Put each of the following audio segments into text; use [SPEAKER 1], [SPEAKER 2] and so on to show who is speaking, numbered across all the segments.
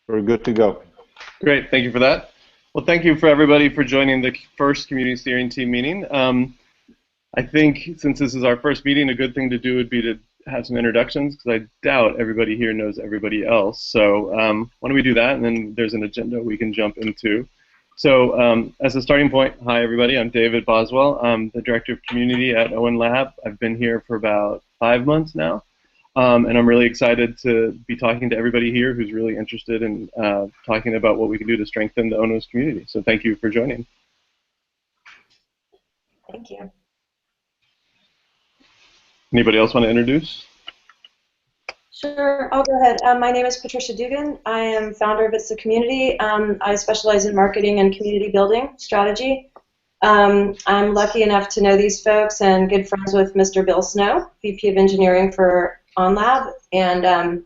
[SPEAKER 1] We're good to go.
[SPEAKER 2] Great, thank you for that. Well, thank you for everybody for joining the first community steering team meeting. I think since this is our first meeting, a good thing to do would be to have some introductions, because I doubt everybody here knows everybody else. So why don't we do that, and then there's an agenda we can jump into. So as a starting point, hi everybody, I'm David Boswell. I'm the Director of Community at ON Lab. I've been here for about 5 months now. And I'm really excited to be talking to everybody here who's really interested in talking about what we can do to strengthen the ONOS community. So thank you for joining.
[SPEAKER 3] Thank you.
[SPEAKER 2] Anybody else want to introduce?
[SPEAKER 3] Sure, I'll go ahead. My name is Patricia Dugan. I am founder of It's the Community. I specialize in marketing and community building strategy. I'm lucky enough to know these folks and good friends with Mr. Bill Snow, VP of Engineering for ON Lab, and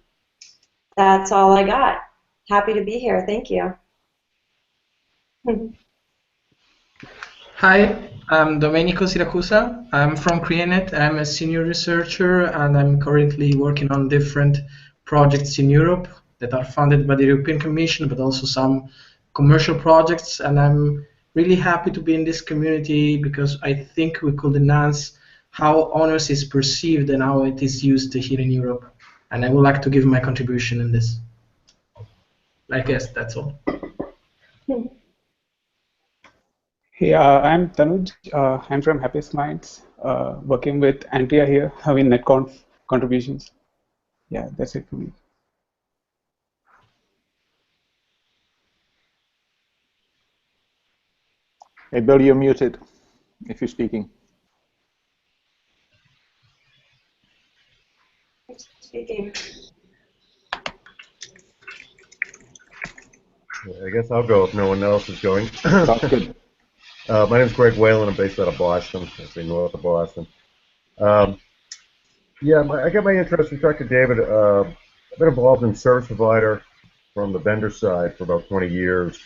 [SPEAKER 3] that's all I got. Happy to be here. Thank you.
[SPEAKER 4] Hi, I'm Domenico Siracusa. I'm from CreaNet. I'm a senior researcher, and I'm currently working on different projects in Europe that are funded by the European Commission, but also some commercial projects. And I'm really happy to be in this community because I think we could enhance how ONOS is perceived and how it is used here in Europe. And I would like to give my contribution in this. I guess that's all.
[SPEAKER 5] Hey, I'm Tanuj. I'm from Happiest Minds, working with Andrea here, having NetConf contributions. Yeah, that's it for me.
[SPEAKER 1] Hey, Bill, you're muted if you're speaking.
[SPEAKER 3] Speaking.
[SPEAKER 6] I guess I'll go if no one else is going.
[SPEAKER 1] Sounds good.
[SPEAKER 6] My name is Greg Whalen. I'm based out of Boston, actually north of Boston. Yeah, I got my interest. We talked to David. I've been involved in service provider from the vendor side for about 20 years.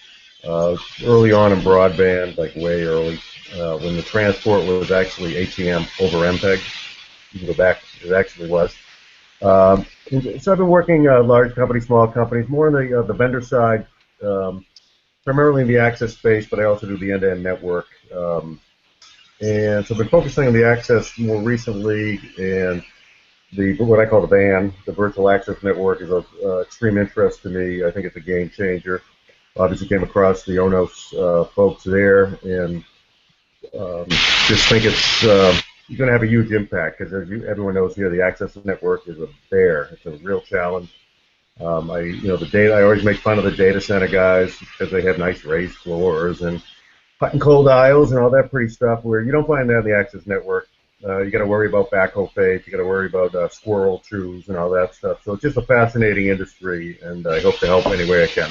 [SPEAKER 6] Early on in broadband, like way early, when the transport was actually ATM over MPEG. You can go back, it actually was. So I've been working large companies, small companies, more on the vendor side, primarily in the access space, but I also do the end-to-end network. And so I've been focusing on the access more recently, and what I call the VAN, the Virtual Access Network, is of extreme interest to me. I think it's a game changer. Obviously came across the ONOS folks there, and just think it's going to have a huge impact, because as everyone knows here, the access network is a bear. It's a real challenge. The data. I always make fun of the data center guys because they have nice raised floors and hot and cold aisles and all that pretty stuff. Where you don't find that in the access network. You got to worry about backhoe fate. You got to worry about squirrel chews and all that stuff. So it's just a fascinating industry, and I hope to help any way I can.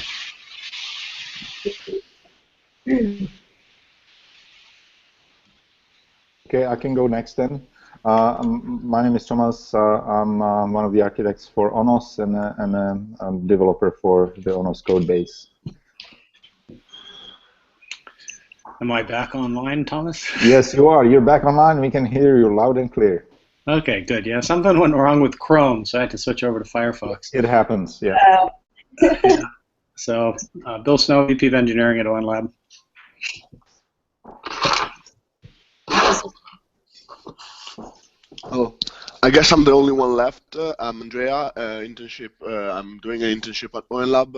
[SPEAKER 1] Okay, I can go next then. My name is Thomas. I'm one of the architects for ONOS and a developer for the ONOS code base.
[SPEAKER 7] Am I back online, Thomas?
[SPEAKER 1] Yes, you are. You're back online. We can hear you loud and clear.
[SPEAKER 7] Okay, good. Yeah, something went wrong with Chrome, so I had to switch over to Firefox.
[SPEAKER 1] It happens, yeah.
[SPEAKER 7] Yeah. So, Bill Snow, VP of Engineering at ON Lab.
[SPEAKER 8] Oh, I guess I'm the only one left. I'm Andrea. Internship. I'm doing an internship at ON Lab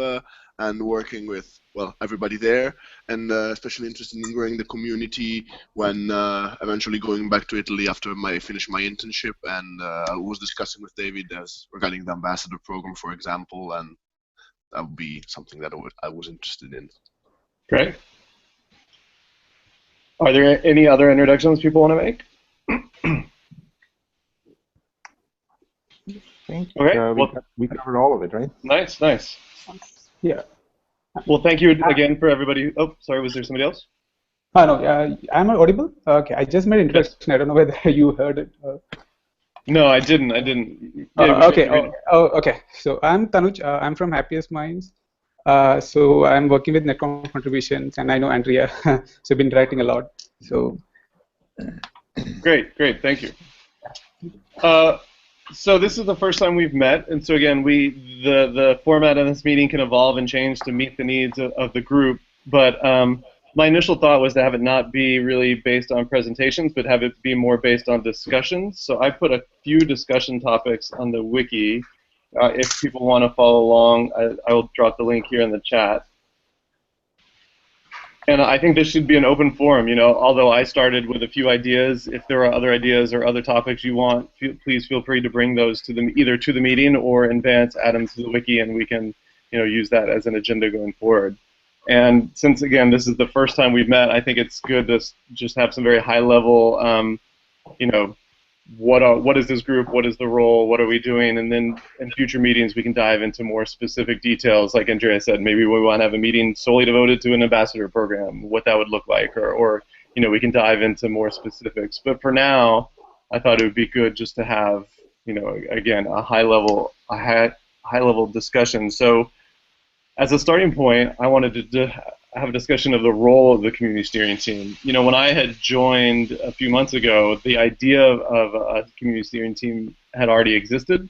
[SPEAKER 8] and working with everybody there, and especially interested in growing the community when eventually going back to Italy after I finish my internship. And I was discussing with David regarding the ambassador program, for example, and that would be something that I was interested in.
[SPEAKER 2] Great. Are there any other introductions people want to make?
[SPEAKER 1] I think
[SPEAKER 2] okay,
[SPEAKER 1] we covered all of it, right?
[SPEAKER 2] Nice, nice.
[SPEAKER 5] Yeah.
[SPEAKER 2] Well, thank you again for everybody. Oh, sorry, was there somebody else?
[SPEAKER 5] No, I'm audible? Okay, I just made an introduction. Yes. I don't know whether you heard it.
[SPEAKER 2] No, I didn't.
[SPEAKER 5] Okay. Okay. So I'm Tanuj. I'm from Happiest Minds. So I'm working with NetConf contributions, and I know Andrea. So I've been writing a lot. So.
[SPEAKER 2] Great. Thank you. So this is the first time we've met, and so again, the format of this meeting can evolve and change to meet the needs of the group. But my initial thought was to have it not be really based on presentations, but have it be more based on discussions. So I put a few discussion topics on the wiki. If people want to follow along, I will drop the link here in the chat. And I think this should be an open forum. Although I started with a few ideas, if there are other ideas or other topics you want, please feel free to bring those to them, either to the meeting or in advance, add them to the wiki, and we can, use that as an agenda going forward. And since again this is the first time we've met, I think it's good to just have some very high level, what is this group, what is the role, what are we doing, and then in future meetings we can dive into more specific details. Like Andrea said, maybe we want to have a meeting solely devoted to an ambassador program, what that would look like, or we can dive into more specifics. But for now, I thought it would be good just to have, again, a high level discussion. So as a starting point, I wanted to have a discussion of the role of the community steering team. When I had joined a few months ago, the idea of a community steering team had already existed,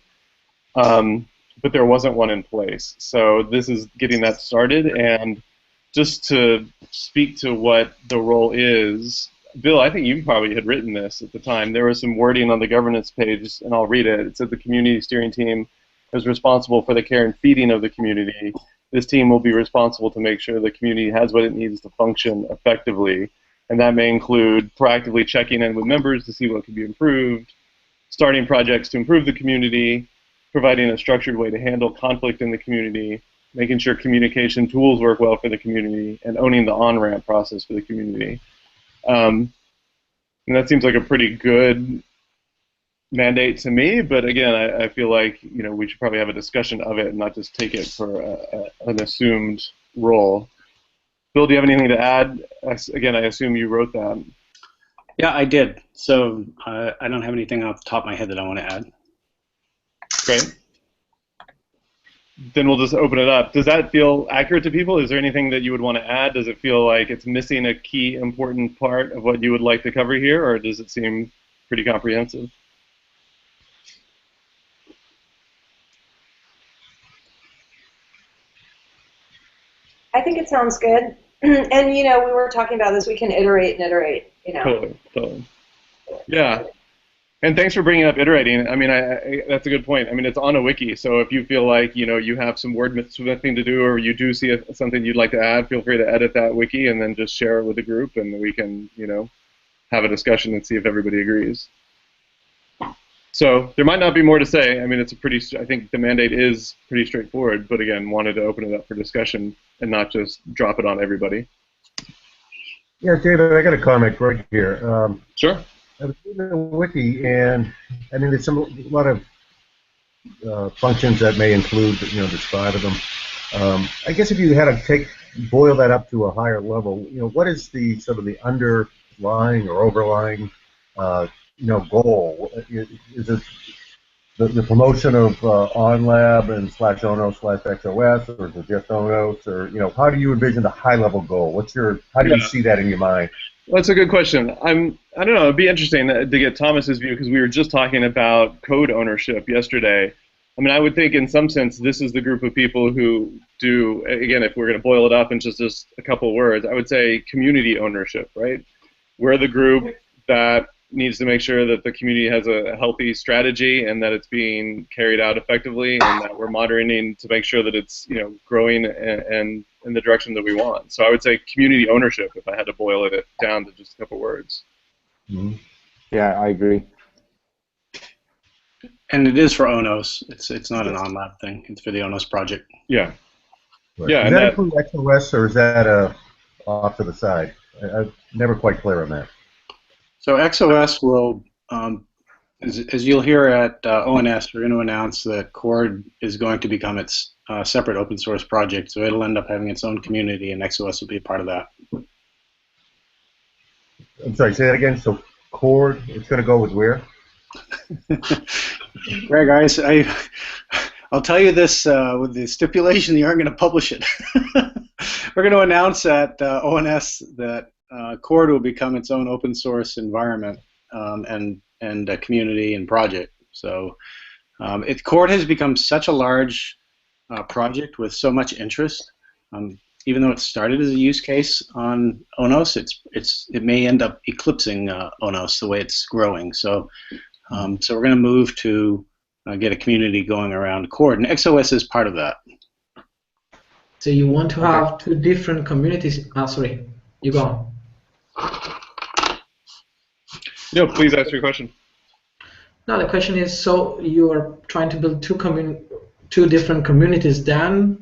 [SPEAKER 2] but there wasn't one in place. So this is getting that started, and just to speak to what the role is, Bill, I think you probably had written this at the time. There was some wording on the governance page, and I'll read it. It said the community steering team is responsible for the care and feeding of the community. This team will be responsible to make sure the community has what it needs to function effectively, and that may include proactively checking in with members to see what can be improved, starting projects to improve the community, providing a structured way to handle conflict in the community, making sure communication tools work well for the community, and owning the on-ramp process for the community. And that seems like a pretty good mandate to me, but again, I feel like we should probably have a discussion of it and not just take it for an assumed role. Bill, do you have anything to add? Again, I assume you wrote that.
[SPEAKER 7] Yeah, I did. So I don't have anything off the top of my head that I want to add.
[SPEAKER 2] Great. Then we'll just open it up. Does that feel accurate to people? Is there anything that you would want to add? Does it feel like it's missing a key important part of what you would like to cover here, or does it seem pretty comprehensive?
[SPEAKER 3] I think it sounds good. And, we were talking about this. We can iterate and iterate,
[SPEAKER 2] Totally. Yeah. And thanks for bringing up iterating. I mean, that's a good point. I mean, it's on a wiki, so if you feel like, you have some wordsmithing to do, or you do see something you'd like to add, feel free to edit that wiki and then just share it with the group, and we can, have a discussion and see if everybody agrees. So there might not be more to say. I mean, I think the mandate is pretty straightforward, but again, wanted to open it up for discussion and not just drop it on everybody.
[SPEAKER 6] Yeah, David, I got a comment right here.
[SPEAKER 2] Sure.
[SPEAKER 6] I was reading the wiki, and I mean, there's a lot of functions that may include, there's 5 of them. I guess if you had to boil that up to a higher level, what is the sort of the underlying or overlying goal? Is it the promotion of OnLab and /ONOS/XOS, or is it just ONOS, or how do you envision the high-level goal? How do you see that in your mind?
[SPEAKER 2] Well, that's a good question. I don't know. It'd be interesting to get Thomas's view, because we were just talking about code ownership yesterday. I mean, I would think in some sense this is the group of people who do, again, if we're going to boil it up in just a couple of words, I would say community ownership, right? We're the group that needs to make sure that the community has a healthy strategy and that it's being carried out effectively, and that we're monitoring to make sure that it's growing and in the direction that we want. So I would say community ownership, if I had to boil it down to just a couple words.
[SPEAKER 1] Mm-hmm. Yeah, I agree.
[SPEAKER 7] And it is for ONOS. It's not an OnLab thing. It's for the ONOS project.
[SPEAKER 2] Yeah.
[SPEAKER 6] Right.
[SPEAKER 2] Yeah.
[SPEAKER 6] Does that include XOS, or is that off to the side? I'm never quite clear on that.
[SPEAKER 7] So XOS will, as you'll hear at ONS, we're going to announce that Cord is going to become its separate open source project. So it'll end up having its own community, and XOS will be a part of that.
[SPEAKER 6] I'm sorry, say that again. So Cord, it's going to go with where?
[SPEAKER 7] Greg, I'll tell you this with the stipulation that you aren't going to publish it. We're going to announce at ONS that Cord will become its own open source environment and a community and project. So Chord has become such a large project with so much interest. Even though it started as a use case on ONOS, it may end up eclipsing ONOS the way it's growing. So, so we're going to move to get a community going around Chord, and XOS is part of that.
[SPEAKER 4] So you want to have two different communities? Sorry, you go on.
[SPEAKER 2] No, please ask your question.
[SPEAKER 4] No, the question is, so you are trying to build two different communities then?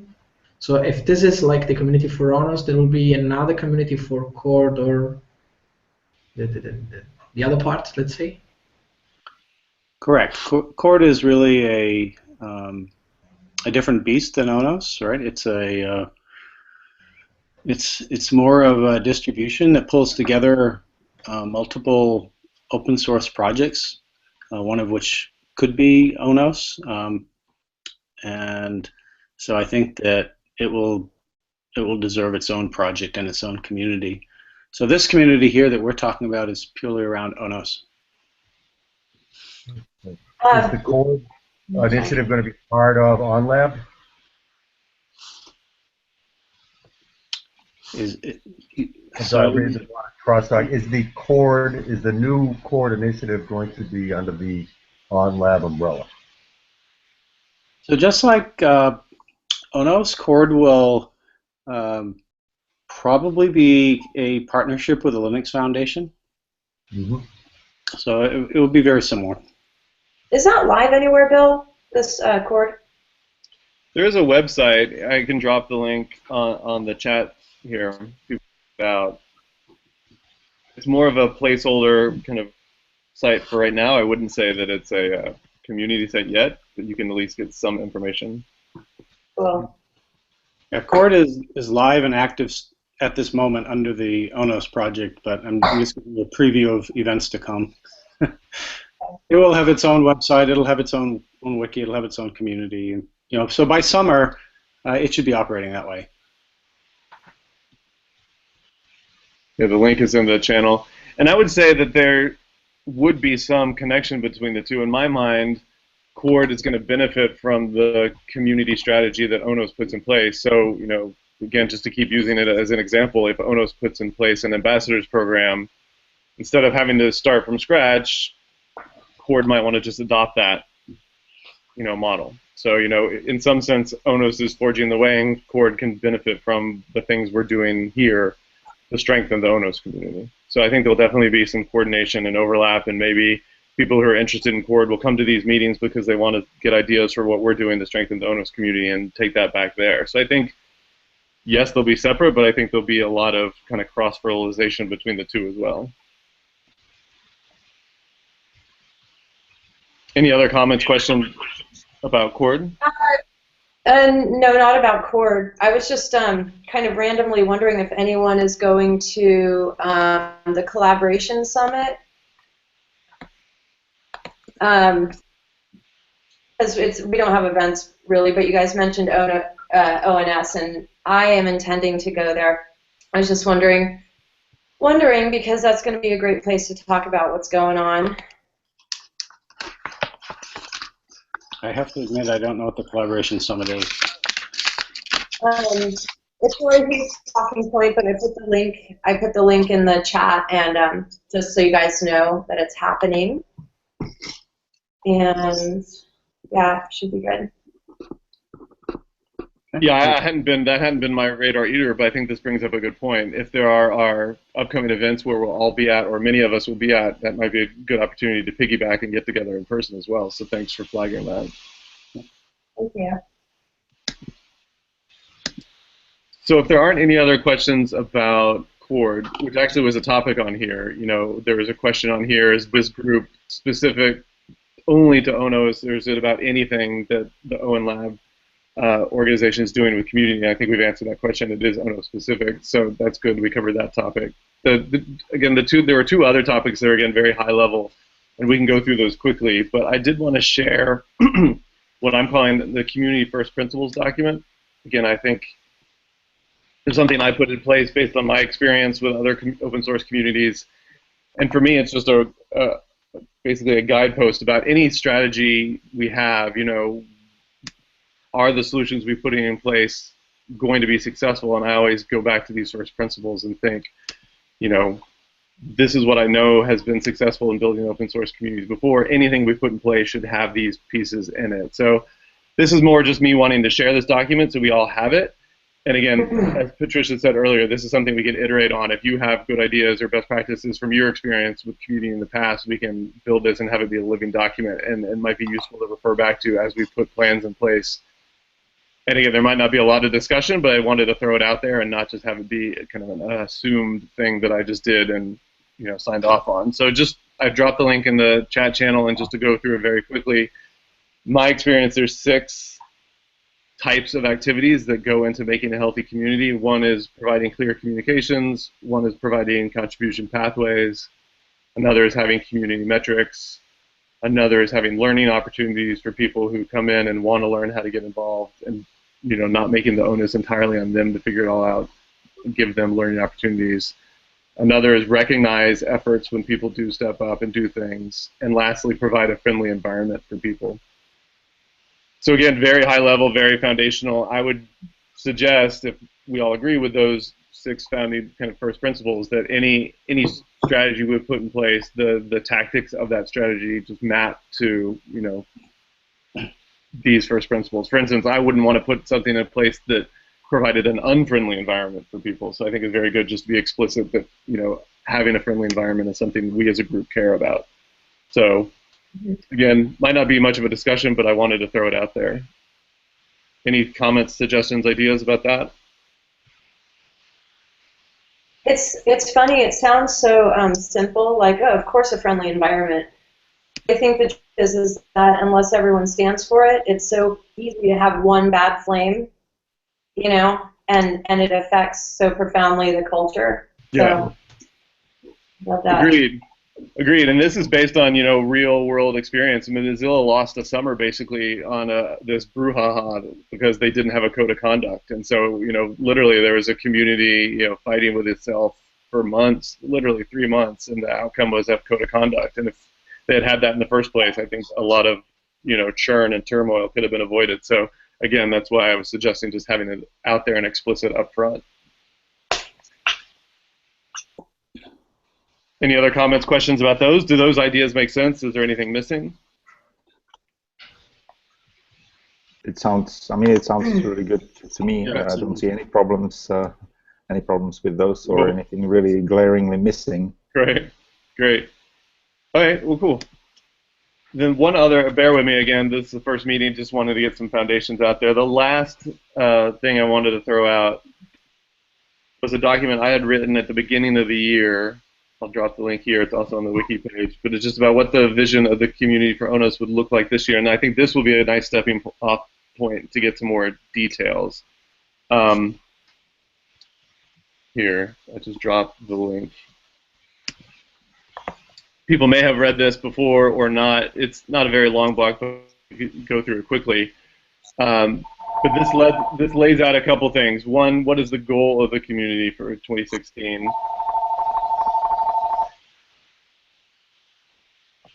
[SPEAKER 4] So if this is like the community for ONOS, there will be another community for Chord or the other part, let's say?
[SPEAKER 7] Correct. Chord is really a different beast than ONOS, right? It's more of a distribution that pulls together multiple open source projects, one of which could be ONOS, and so I think that it will deserve its own project and its own community. So this community here that we're talking about is purely around ONOS.
[SPEAKER 6] Is the Chord initiative going to be part of OnLab?
[SPEAKER 7] Is the
[SPEAKER 6] new Chord initiative going to be under the OnLab umbrella?
[SPEAKER 7] So just like ONOS, Chord will probably be a partnership with the Linux Foundation.
[SPEAKER 6] Mm-hmm.
[SPEAKER 7] So it will be very similar.
[SPEAKER 3] Is that live anywhere, Bill, this Chord?
[SPEAKER 2] There is a website. I can drop the link on the chat here. It's more of a placeholder kind of site for right now. I wouldn't say that it's a community site yet, but you can at least get some information.
[SPEAKER 3] Cool.
[SPEAKER 7] Yeah, Chord is live and active at this moment under the ONOS project, but I'm just giving you a preview of events to come. It will have its own website. It'll have its own wiki. It'll have its own community. And, so by summer, it should be operating that way.
[SPEAKER 2] Yeah, the link is in the channel, and I would say that there would be some connection between the two. In my mind, Chord is going to benefit from the community strategy that ONOS puts in place. So, again, just to keep using it as an example, if ONOS puts in place an ambassadors program, instead of having to start from scratch, Chord might want to just adopt that, model. So, in some sense, ONOS is forging the way, and Chord can benefit from the things we're doing here to strengthen the ONOS community. So I think there'll definitely be some coordination and overlap, and maybe people who are interested in Chord will come to these meetings because they want to get ideas for what we're doing to strengthen the ONOS community and take that back there. So I think, yes, they'll be separate, but I think there'll be a lot of kind of cross-fertilization between the two as well. Any other comments, questions about Chord?
[SPEAKER 3] No, not about Chord. I was just kind of randomly wondering if anyone is going to the Collaboration Summit. Because we don't have events really, but you guys mentioned ONS, and I am intending to go there. I was just wondering because that's going to be a great place to talk about what's going on.
[SPEAKER 7] I have to admit, I don't know what the Collaboration Summit is.
[SPEAKER 3] It's a really huge talking point, but I put the link in the chat, and just so you guys know that it's happening. And yeah, it should be good.
[SPEAKER 2] Yeah, that hadn't been my radar either, but I think this brings up a good point. If there are upcoming events where we'll all be at, or many of us will be at, that might be a good opportunity to piggyback and get together in person as well. So thanks for flagging that.
[SPEAKER 3] Thank you.
[SPEAKER 2] So if there aren't any other questions about Chord, which actually was a topic on here, there was a question on here, is this group specific only to ONOS, or is it about anything that the ONLab organization is doing with community? I think we've answered that question. It is ONOS specific, so that's good. We covered that topic. Again, there were two other topics that are, again, very high level, and we can go through those quickly, but I did want to share what I'm calling the Community First Principles document. Again, I think there's something I put in place based on my experience with other open source communities, and for me, it's just a basically a guidepost about any strategy we have. Are the solutions we're putting in place going to be successful? And I always go back to these first principles and think, this is what I know has been successful in building open source communities before. Anything we put in place should have these pieces in it. So this is more just me wanting to share this document so we all have it. And again, as Patricia said earlier, this is something we can iterate on. If you have good ideas or best practices from your experience with community in the past, we can build this and have it be a living document, and it might be useful to refer back to as we put plans in place. And again, there might not be a lot of discussion, but I wanted to throw it out there and not just have it be kind of an assumed thing that I just did and signed off on. So I've dropped the link in the chat channel, and just to go through it very quickly, my experience, there's 6 types of activities that go into making a healthy community. One is providing clear communications. One is providing contribution pathways. Another is having community metrics. Another is having learning opportunities for people who come in and want to learn how to get involved, and not making the onus entirely on them to figure it all out, and give them learning opportunities. Another is recognize efforts when people do step up and do things. And lastly, provide a friendly environment for people. So again, very high level, very foundational. I would suggest, if we all agree with those 6 founding kind of first principles, that any strategy we put in place, the tactics of that strategy just map to these first principles. For instance, I wouldn't want to put something in place that provided an unfriendly environment for people. So I think it's very good just to be explicit that having a friendly environment is something we as a group care about. So again, might not be much of a discussion, but I wanted to throw it out there. Any comments, suggestions, ideas about that?
[SPEAKER 3] It's funny. It sounds so simple, like, oh, of course, a friendly environment. I think the truth is that unless everyone stands for it, it's so easy to have one bad flame, and it affects so profoundly the culture.
[SPEAKER 2] Yeah.
[SPEAKER 3] So, love that.
[SPEAKER 2] Agreed, and this is based on real-world experience. I mean, Mozilla lost a summer basically on this brouhaha because they didn't have a code of conduct, and so literally there was a community fighting with itself for months, literally 3 months, and the outcome was that code of conduct. And if they had that in the first place, I think a lot of churn and turmoil could have been avoided. So again, that's why I was suggesting just having it out there and explicit up front. Any other comments, questions about those? Do those ideas make sense? Is there anything missing?
[SPEAKER 1] It sounds really good to me.
[SPEAKER 2] Yeah,
[SPEAKER 1] I don't see any problems with those or anything really glaringly missing.
[SPEAKER 2] Great. Okay, well, cool. Then one other, bear with me again, this is the first meeting, just wanted to get some foundations out there. The last thing I wanted to throw out was a document I had written at the beginning of the year. I'll drop the link here, it's also on the wiki page, but it's just about what the vision of the community for ONOS would look like this year, and I think this will be a nice stepping off point to get some more details. Here, I just dropped the link. People may have read this before or not. It's not a very long blog post. You can go through it quickly. But this lays out a couple things. One, what is the goal of the community for 2016?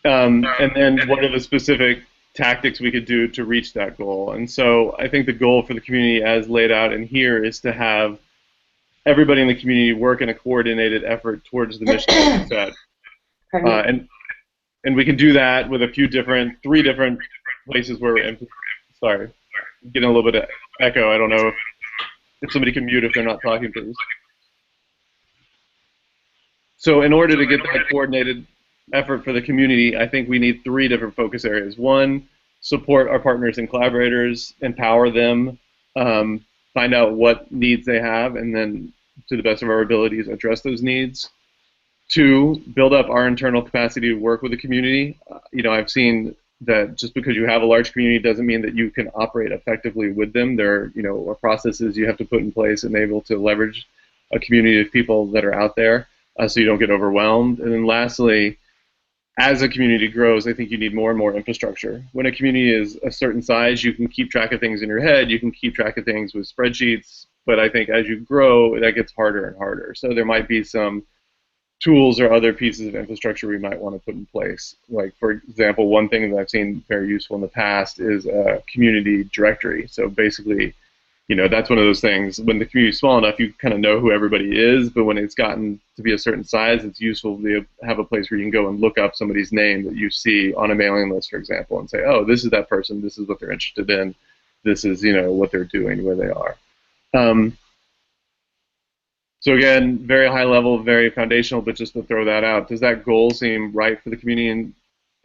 [SPEAKER 2] And then what are the specific tactics we could do to reach that goal? And so I think the goal for the community as laid out in here is to have everybody in the community work in a coordinated effort towards the mission set. And we can do that with three different places where we're sorry, getting a little bit of echo. I don't know if somebody can mute if they're not talking, please. So in order to get that coordinated effort for the community, I think we need 3 different focus areas. One, support our partners and collaborators, empower them, find out what needs they have, and then to the best of our abilities address those needs. 2, build up our internal capacity to work with the community. I've seen that just because you have a large community doesn't mean that you can operate effectively with them. There are processes you have to put in place and able to leverage a community of people that are out there so you don't get overwhelmed. And then lastly, as a community grows, I think you need more and more infrastructure. When a community is a certain size, you can keep track of things in your head, you can keep track of things with spreadsheets, but I think as you grow, that gets harder and harder. So there might be some tools or other pieces of infrastructure we might want to put in place. Like, for example, one thing that I've seen very useful in the past is a community directory. So basically, you know, that's one of those things, when the community is small enough, you kind of know who everybody is, but when it's gotten to be a certain size, it's useful to have a place where you can go and look up somebody's name that you see on a mailing list, for example, and say, oh, this is that person, this is what they're interested in, this is, you know, what they're doing, where they are. So again, very high level, very foundational, but just to throw that out, does that goal seem right for the community?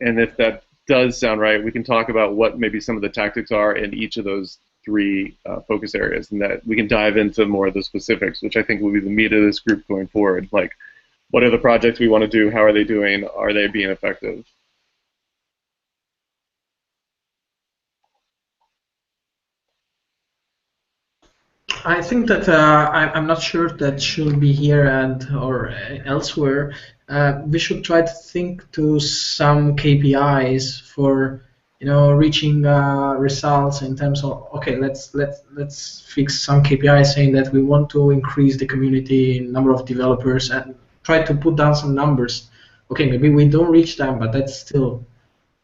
[SPEAKER 2] And if that does sound right, we can talk about what maybe some of the tactics are in each of those three focus areas, and that we can dive into more of the specifics, which I think will be the meat of this group going forward. Like, what are the projects we want to do? How are they doing? Are they being effective?
[SPEAKER 4] I think that I'm not sure that should be here or elsewhere. We should try to think to some KPIs for, you know, reaching results in terms of, okay, let's fix some KPIs saying that we want to increase the community number of developers and try to put down some numbers. Okay, maybe we don't reach them, but that's still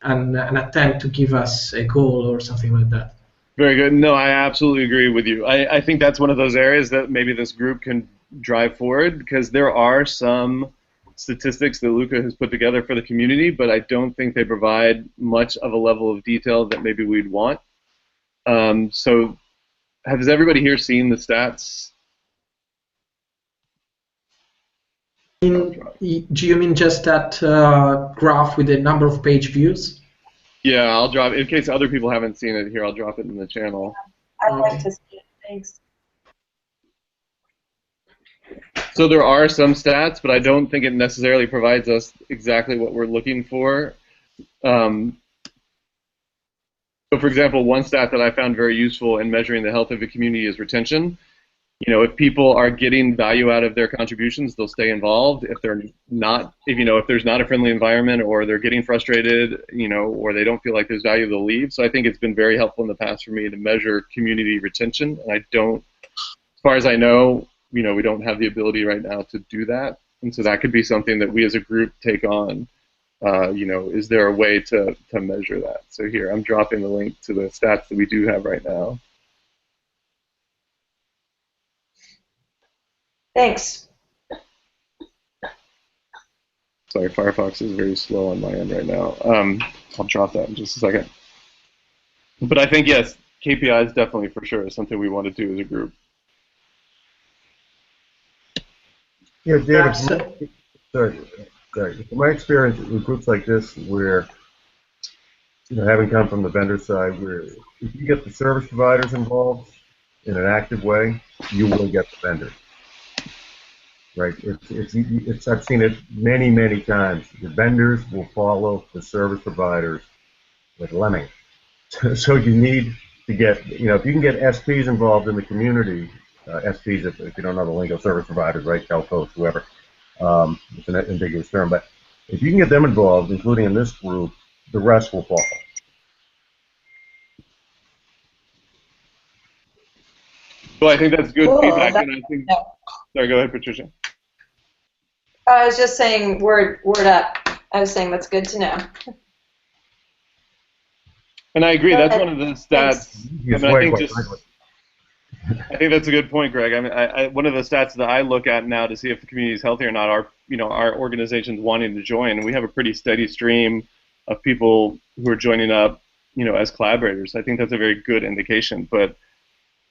[SPEAKER 4] an attempt to give us a goal or something like that.
[SPEAKER 2] Very good. No, I absolutely agree with you. I think that's one of those areas that maybe this group can drive forward, because there are some statistics that Luca has put together for the community, but I don't think they provide much of a level of detail that maybe we'd want. So has everybody here seen the stats?
[SPEAKER 4] Do you mean just that graph with the number of page views?
[SPEAKER 2] Yeah, I'll drop it. In case other people haven't seen it here, I'll drop it in the channel.
[SPEAKER 3] I'd like to see it. Thanks.
[SPEAKER 2] So there are some stats, but I don't think it necessarily provides us exactly what we're looking for. So for example, one stat that I found very useful in measuring the health of a community is retention. You know, if people are getting value out of their contributions, they'll stay involved. If they're not, if there's not a friendly environment, or they're getting frustrated, you know, or they don't feel like there's value, they'll leave. So I think it's been very helpful in the past for me to measure community retention. And I don't, as far as I know, you know, we don't have the ability right now to do that. And so that could be something that we as a group take on. You know, is there a way to measure that? So here, I'm dropping the link to the stats that we do have right now.
[SPEAKER 3] Thanks.
[SPEAKER 2] Sorry, Firefox is very slow on my end right now. I'll drop that in just a second. But I think, yes, KPIs definitely for sure is something we want to do as a group.
[SPEAKER 6] Yeah, David, sorry. From my experience with groups like this, where, you know, having come from the vendor side, where if you get the service providers involved in an active way, you will get the vendors. Right? I've seen it many, many times. The vendors will follow the service providers like lemmings. So you need to get, you know, if you can get SPs involved in the community, SPs, if you don't know the lingo, service providers, right, telcos, whoever, it's an ambiguous term, but if you can get them involved, including in this group, the rest will follow.
[SPEAKER 2] Well, I think that's good feedback, and I think. Sorry, go ahead, Patricia.
[SPEAKER 3] I was just saying, word up. I was saying that's good to know.
[SPEAKER 2] And I agree. That's one of the stats. I think that's a good point, Greg. I mean, one of the stats that I look at now to see if the community is healthy or not are, you know, our organizations wanting to join, and we have a pretty steady stream of people who are joining up, you know, as collaborators. I think that's a very good indication. But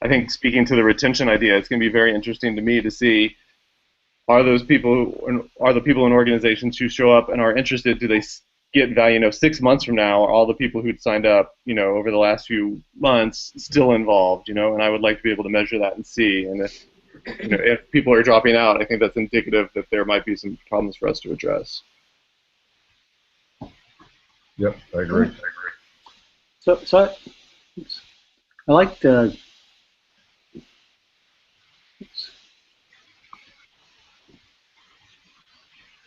[SPEAKER 2] I think speaking to the retention idea, it's going to be very interesting to me to see, are those people, are the people in organizations who show up and are interested, do they get value, you know, 6 months from now, are all the people who'd signed up, you know, over the last few months still involved, you know, and I would like to be able to measure that and see. And if, you know, if people are dropping out, I think that's indicative that there might be some problems for us to address.
[SPEAKER 6] Yep, I agree.
[SPEAKER 9] So I like the.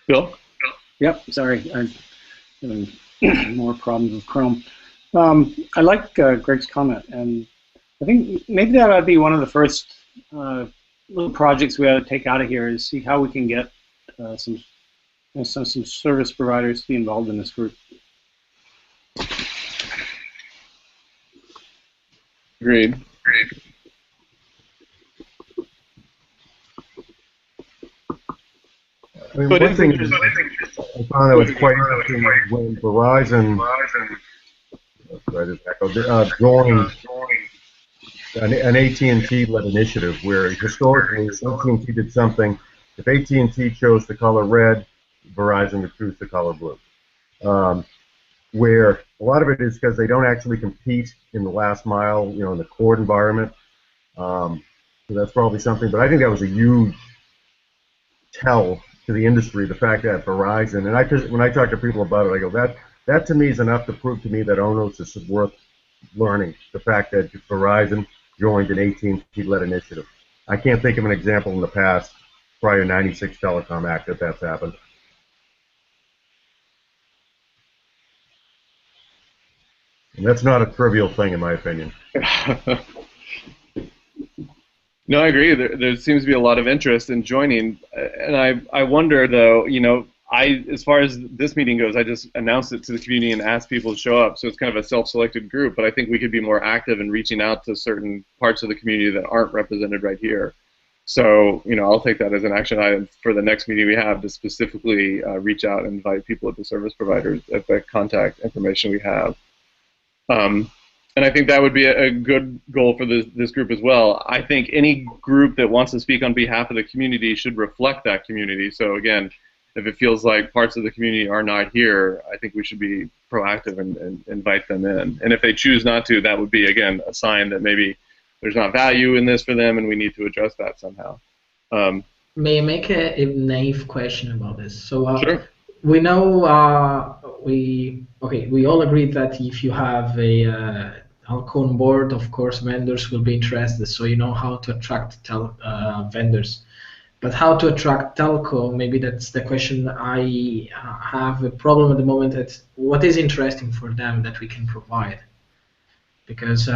[SPEAKER 2] Bill?
[SPEAKER 9] Yep, sorry. I'm having more problems with Chrome. I like Greg's comment, and I think maybe that would be one of the first little projects we ought to take out of here, is see how we can get some some service providers to be involved in this group.
[SPEAKER 2] Agreed.
[SPEAKER 6] I mean,
[SPEAKER 2] But
[SPEAKER 6] one thing I found that was quite interesting was when Verizon joined an AT&T-led initiative where historically AT&T did something. If AT&T chose the color red, Verizon would choose the color blue. Where a lot of it is because they don't actually compete in the last mile, in the cord environment. So that's probably something. But I think that was a huge tell to the industry, the fact that Verizon, and when I talk to people about it, I go, that to me is enough to prove to me that ONOS is worth learning. The fact that Verizon joined an AT&T-led initiative. I can't think of an example in the past, prior to 96 Telecom Act, that's happened. And that's not a trivial thing, in my opinion.
[SPEAKER 2] No, I agree. There seems to be a lot of interest in joining, and I wonder though. As far as this meeting goes, I just announced it to the community and asked people to show up. So it's kind of a self-selected group, but I think we could be more active in reaching out to certain parts of the community that aren't represented right here. So I'll take that as an action item for the next meeting we have to specifically reach out and invite people at the service providers at the contact information we have. And I think that would be a good goal for this group as well. I think any group that wants to speak on behalf of the community should reflect that community. So again, if it feels like parts of the community are not here, I think we should be proactive and invite them in. And if they choose not to, that would be, again, a sign that maybe there's not value in this for them and we need to address that somehow.
[SPEAKER 4] May I make a naive question about this? So
[SPEAKER 2] sure.
[SPEAKER 4] We know we all agree that if you have a telco on board, of course vendors will be interested. So you know how to attract vendors, but how to attract telco? Maybe that's the question. I have a problem at the moment. That's what is interesting for them that we can provide. Because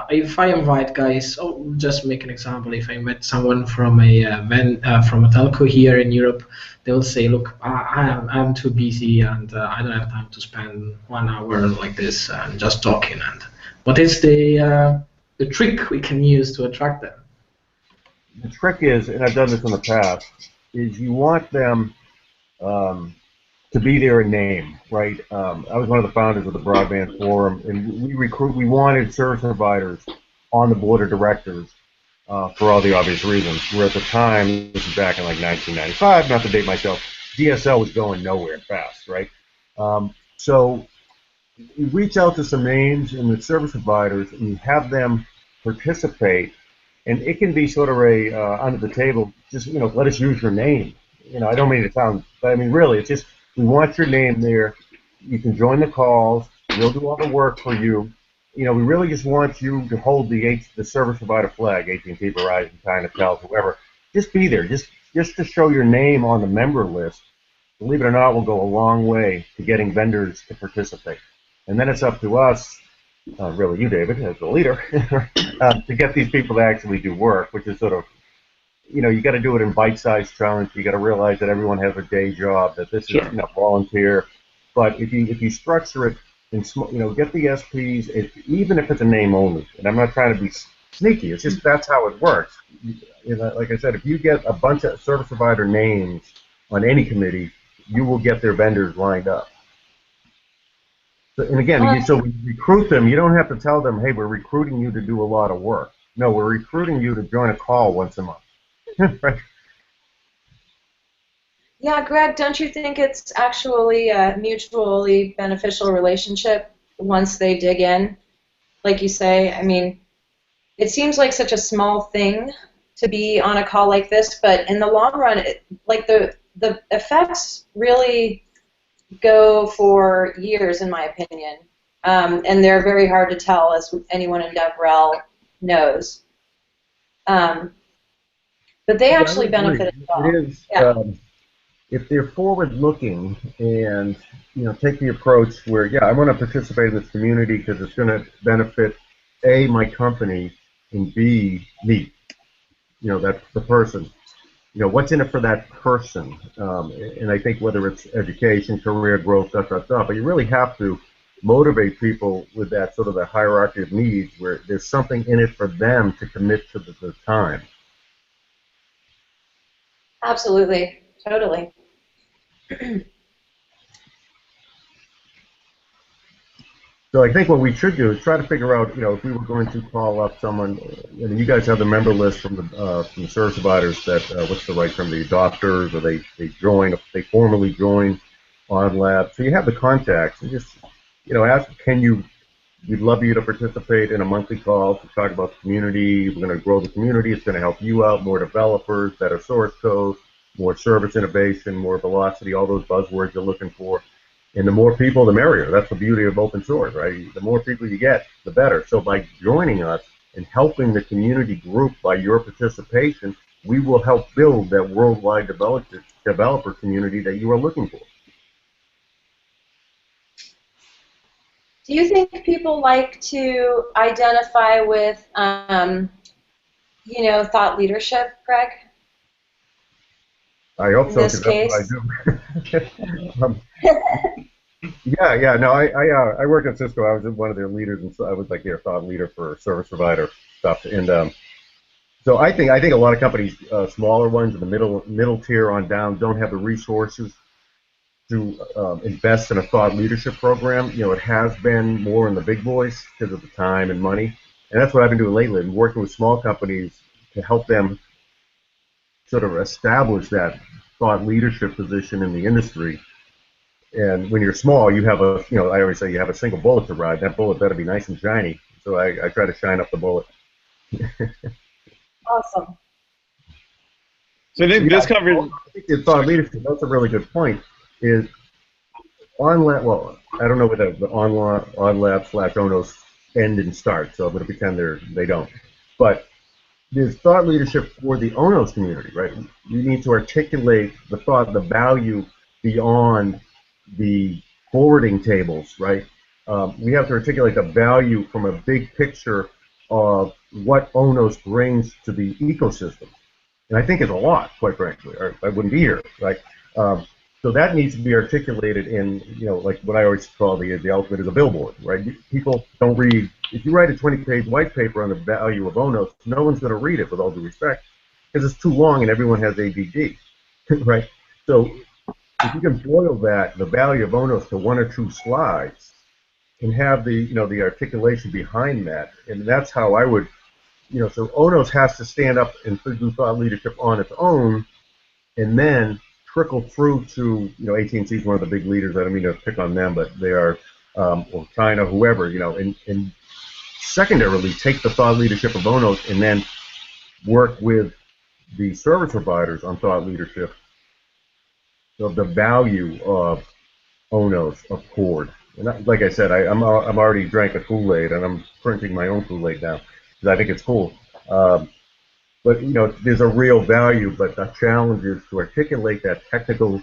[SPEAKER 4] if I invite guys, just make an example. If I met someone from from a telco here in Europe, they will say, "Look, I'm too busy and I don't have time to spend 1 hour like this and just talking." And what is the trick we can use to attract them?
[SPEAKER 6] The trick is, and I've done this in the past, is you want them to be there in name, right? I was one of the founders of the Broadband Forum, and we wanted service providers on the board of directors for all the obvious reasons. Where at the time, this is back in like 1995, not to date myself, DSL was going nowhere fast, right? So you reach out to some names in the service providers, and you have them participate, and it can be sort of under the table, just let us use your name. I don't mean to sound, but I mean really, it's just. We want your name there. You can join the calls. We'll do all the work for you. We really just want you to hold the service provider flag, AT&T, Verizon, China, whoever. Just be there. Just to show your name on the member list, believe it or not, will go a long way to getting vendors to participate. And then it's up to us, really you, David, as the leader, to get these people to actually do work, which is sort of, you got to do it in bite-sized chunks. You got to realize that everyone has a day job, that this is volunteer. But if you structure it in get the SPs, even if it's a name only. And I'm not trying to be sneaky. It's just that's how it works. Like I said, if you get a bunch of service provider names on any committee, you will get their vendors lined up. So, and again, so we recruit them. You don't have to tell them, hey, we're recruiting you to do a lot of work. No, we're recruiting you to join a call once a month. Right.
[SPEAKER 3] Yeah, Greg, don't you think it's actually a mutually beneficial relationship once they dig in? Like you say, I mean, it seems like such a small thing to be on a call like this, but in the long run, the effects really go for years, in my opinion, and they're very hard to tell, as anyone in DevRel knows. But they actually benefit as well.
[SPEAKER 6] It is, if they're forward-looking and take the approach where, I want to participate in this community because it's going to benefit A, my company, and B, me. That's the person. what's in it for that person? And I think whether it's education, career growth, but you really have to motivate people with that sort of the hierarchy of needs where there's something in it for them to commit to the time.
[SPEAKER 3] Absolutely, totally.
[SPEAKER 6] So I think what we should do is try to figure out, if we were going to call up someone, and you guys have the member list from the service providers that, what's the right term, the adopters, or they formally join OnLab. So you have the contacts, and just, ask, we'd love you to participate in a monthly call to talk about the community. We're going to grow the community. It's going to help you out, more developers, better source code, more service innovation, more velocity, all those buzzwords you're looking for. And the more people, the merrier. That's the beauty of open source, right? The more people you get, the better. So by joining us and helping the community group by your participation, we will help build that worldwide developer community that you are looking for.
[SPEAKER 3] Do you think people like to identify with, thought leadership, Greg?
[SPEAKER 6] I hope so, because
[SPEAKER 3] that's
[SPEAKER 6] what I do. Yeah. No, I worked at Cisco. I was one of their leaders, and so I was like their thought leader for service provider stuff. And so I think a lot of companies, smaller ones in the middle tier on down, don't have the resources to invest in a thought leadership program. It has been more in the big boys because of the time and money, and that's what I've been doing lately. I've been working with small companies to help them sort of establish that thought leadership position in the industry. And when you're small, you have I always say you have a single bullet to ride. That bullet better be nice and shiny. So I try to shine up the bullet.
[SPEAKER 3] Awesome.
[SPEAKER 2] So I think this covers.
[SPEAKER 6] I think the thought leadership, that's a really good point, is OnLab, well, I don't know what the OnLab/ONOS end and start, so I'm going to pretend they don't. But there's thought leadership for the ONOS community, right? You need to articulate the value beyond the forwarding tables, right? We have to articulate the value from a big picture of what ONOS brings to the ecosystem. And I think it's a lot, quite frankly, or I wouldn't be here, right? So that needs to be articulated in, like what I always call the ultimate is a billboard, right? People don't read. If you write a 20-page white paper on the value of ONOS, no one's going to read it, with all due respect, because it's too long and everyone has ADD, right? So if you can boil the value of ONOS to 1 or 2 slides, and have the articulation behind that, and that's how I would, so ONOS has to stand up and do thought leadership on its own, and then trickle through to, AT&T is one of the big leaders. I don't mean to pick on them, but they are, or China, whoever, and secondarily take the thought leadership of ONOS and then work with the service providers on thought leadership of the value of ONOS, of Cord. And like I said, I'm already drank a Kool-Aid, and I'm printing my own Kool-Aid now because I think it's cool. But there's a real value, but the challenge is to articulate that technical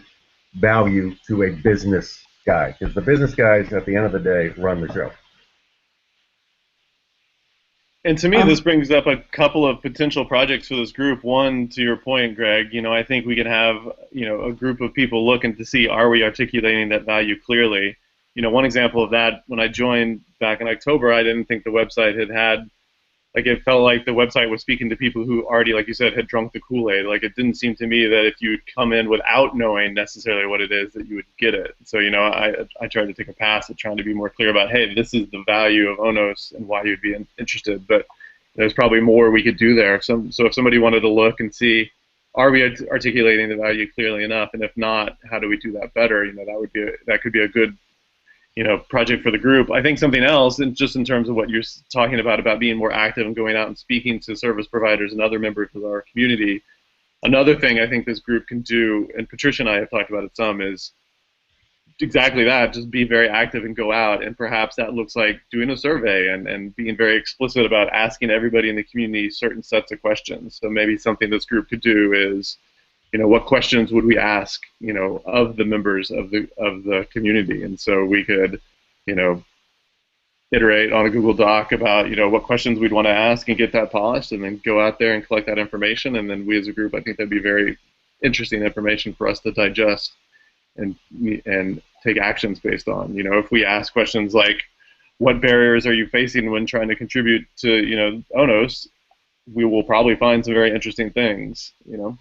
[SPEAKER 6] value to a business guy, because the business guys, at the end of the day, run the show.
[SPEAKER 2] And to me, this brings up a couple of potential projects for this group. One, to your point, Greg, I think we can have, a group of people looking to see, are we articulating that value clearly? One example of that, when I joined back in October, I didn't think the website had, it felt like the website was speaking to people who already, like you said, had drunk the Kool-Aid. It didn't seem to me that if you come in without knowing necessarily what it is, that you would get it. So, I tried to take a pass at trying to be more clear about, hey, this is the value of ONOS and why you'd be interested. But there's probably more we could do there. So if somebody wanted to look and see, are we articulating the value clearly enough? And if not, how do we do that better? That could be a good project for the group. I think something else, and just in terms of what you're talking about being more active and going out and speaking to service providers and other members of our community, another thing I think this group can do, and Patricia and I have talked about it some, is exactly that, just be very active and go out, and perhaps that looks like doing a survey and being very explicit about asking everybody in the community certain sets of questions. So maybe something this group could do is, what questions would we ask, of the members of the community? And so we could, iterate on a Google Doc about, you know, what questions we'd want to ask and get that polished, and then go out there and collect that information. And then we as a group, I think that'd be very interesting information for us to digest and take actions based on. You know, if we ask questions like, what barriers are you facing when trying to contribute to, you know, ONOS, we will probably find some very interesting things, you know.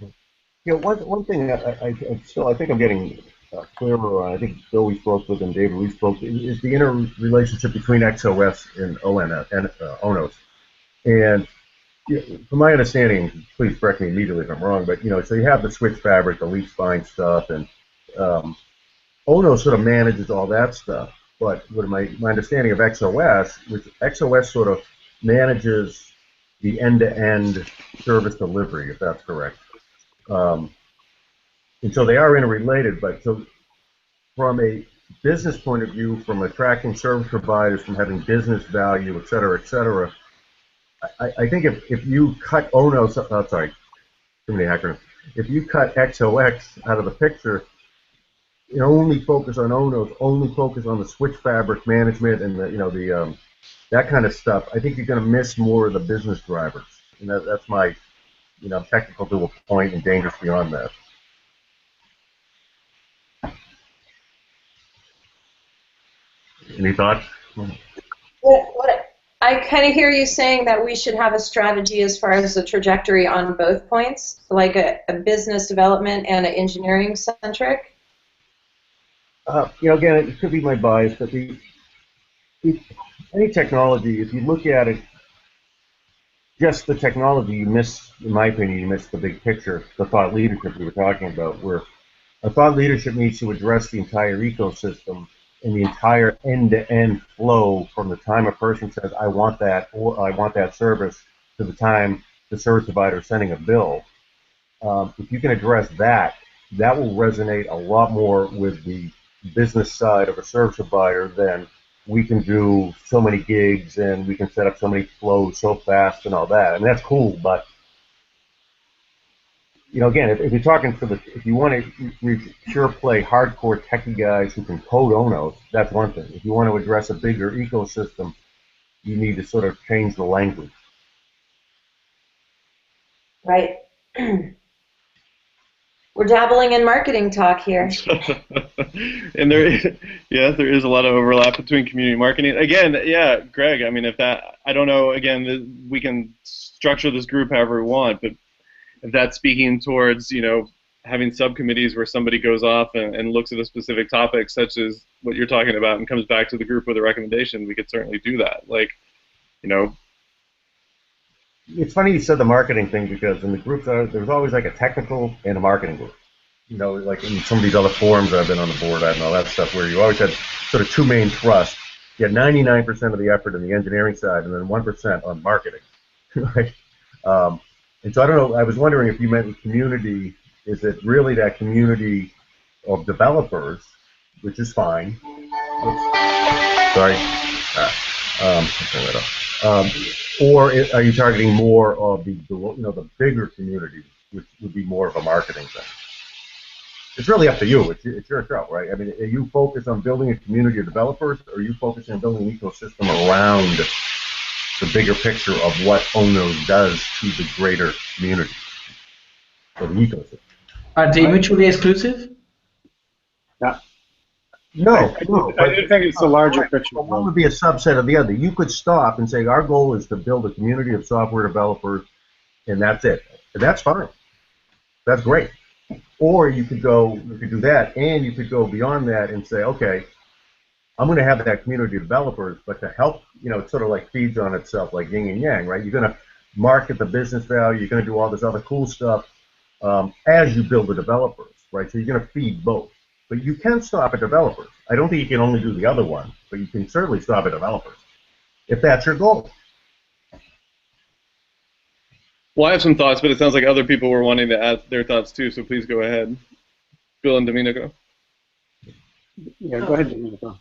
[SPEAKER 6] Yeah, one thing I think I'm getting clearer on, I think Bill we spoke with and David we spoke, is the interrelationship between XOS and ONOS. And from my understanding, please correct me immediately if I'm wrong, but you know, so you have the switch fabric, the leaf spine stuff, and ONOS sort of manages all that stuff. But what my understanding of XOS, which XOS sort of manages the end-to-end service delivery, if that's correct. And so they are interrelated, but so from a business point of view, from attracting service providers, from having business value, et cetera, I think if you cut ONOS, sorry, too many acronyms. If you cut XOX out of the picture, you know, only focus on ONOS, only focus on the switch fabric management and the, you know, the that kind of stuff, I think you're going to miss more of the business drivers. And that's my, you know, technical to a point and dangerous beyond that. Any thoughts?
[SPEAKER 3] I kind of hear you saying that we should have a strategy as far as the trajectory on both points, like a business development and an engineering centric.
[SPEAKER 6] You know, again, it could be my bias, but any technology, if you look at it, just the technology, you miss, in my opinion, you miss the big picture, the thought leadership we were talking about, where a thought leadership needs to address the entire ecosystem and the entire end-to-end flow from the time a person says, I want that, or I want that service, to the time the service provider is sending a bill. If you can address that, that will resonate a lot more with the business side of a service provider than we can do so many gigs and we can set up so many flows so fast and all that. I mean, that's cool, but you know, again, if you're talking if you want to reach pure play, hardcore techie guys who can code ONOS, that's one thing. If you want to address a bigger ecosystem, you need to sort of change the language.
[SPEAKER 3] Right. We're dabbling in marketing talk here.
[SPEAKER 2] And there is a lot of overlap between community marketing. Again, yeah, Greg, I mean, I don't know, again, we can structure this group however we want, but if that's speaking towards, you know, having subcommittees where somebody goes off and looks at a specific topic, such as what you're talking about, and comes back to the group with a recommendation, we could certainly do that. Like, you know.
[SPEAKER 6] It's funny you said the marketing thing, because in the groups, there's always like a technical and a marketing group. You know, like in some of these other forums I've been on the board and all that stuff, where you always had sort of two main thrusts. You had 99% of the effort in the engineering side and then 1% on marketing, right? And so I don't know, I was wondering if you meant with community, is it really that community of developers, which is fine. Oops. Sorry. Turn that off. Or are you targeting more of the, you know, the bigger community, which would be more of a marketing thing? It's really up to you. It's your show, right? I mean, are you focused on building a community of developers, or are you focusing on building an ecosystem around the bigger picture of what ONOS does to the greater community, or the ecosystem?
[SPEAKER 4] Are they mutually exclusive?
[SPEAKER 6] Yeah. No,
[SPEAKER 7] I do think it's a larger picture.
[SPEAKER 6] One would be a subset of the other. You could stop and say, our goal is to build a community of software developers, and that's it. And that's fine. That's great. Or you could do that, and you could go beyond that and say, okay, I'm going to have that community of developers, but to help, you know, it sort of like feeds on itself, like yin and yang, right? You're going to market the business value, you're going to do all this other cool stuff as you build the developers, right? So you're going to feed both. But you can stop at developers. I don't think you can only do the other one, but you can certainly stop at developers, if that's your goal.
[SPEAKER 2] Well, I have some thoughts, but it sounds like other people were wanting to add their thoughts too, so please go ahead. Bill and Domenico.
[SPEAKER 7] Yeah, go ahead, Domenico.